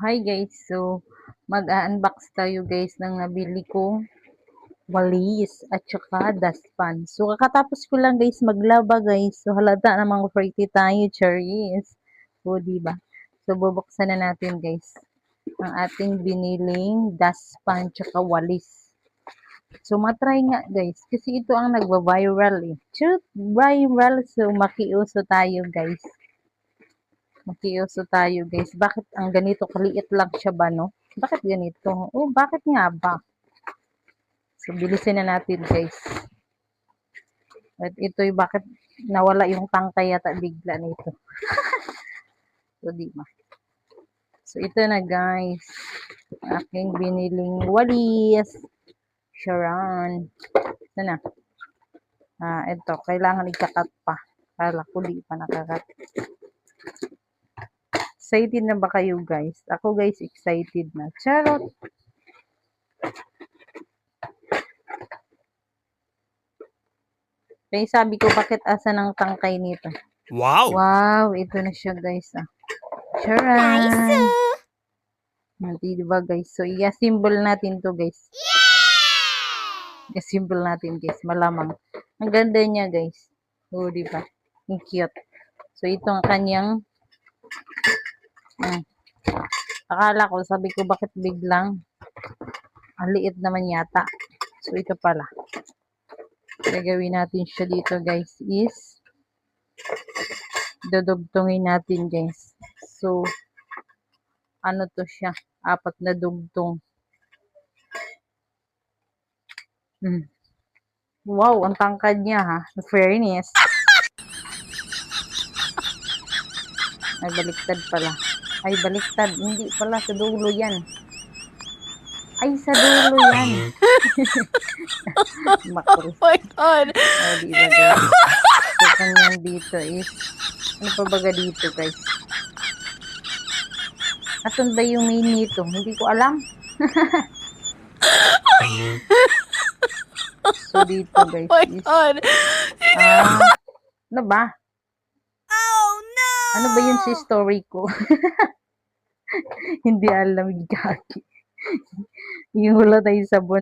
Hi guys. Mag-unbox tayo guys ng nabili kong walis at saka dustpan. So, kakatapos ko lang guys maglaba guys. So, halata namang pretty tayo, cherries. O, diba? So, bubuksan na natin guys ang ating biniling dustpan tsaka walis. So, matry nga guys. Kasi ito ang nagba-viral eh. Shoot, viral. So, makiuso tayo guys. Makiuso tayo guys. Bakit ang ganito kaliit lang siya ba, no? Bakit ganito? Oh, bakit nga ba? So, bilisin na natin guys. At ito'y bakit nawala yung tangkay yata bigla nito. So, di ba? So, ito na guys. Aking biniling walis. Sharon. Ito na. Ito. Kailangan ikakat pa. Kala ko di pa nakakat. Excited na ba kayo guys? Ako guys, excited na. Charot! Kaya sabi ko, bakit asa ng tangkay nito? Wow! Wow! Ito na siya guys. Charan! Nice! Diba guys? So, i-assemble natin to guys. I-assemble natin guys. Malamang. Ang ganda niya guys. Oh, diba? Ang cute. So, ito ang kanyang akala ko, sabi ko, bakit biglang ang liit naman yata. So, ito pala. Gagawin natin siya dito, guys, is dudugtungin natin, guys. So, ano to siya? 4 na dugtong. Wow, ang tangkad niya, ha? Fairness. Ay, baliktad pala. Ay, baliktad. Hindi pala, sa dulo yan. Ay, sa dulo yan. Oh my God! Oh, di ba guys? So, kanyang dito is, ano pa baga dito guys? Asan ba yung main nito? Hindi ko alam. So, dito guys Oh my is, God! ano ba? Oh no! Ano ba yun si story ko? Hindi alam, gagi. Yung wala tayo sabon.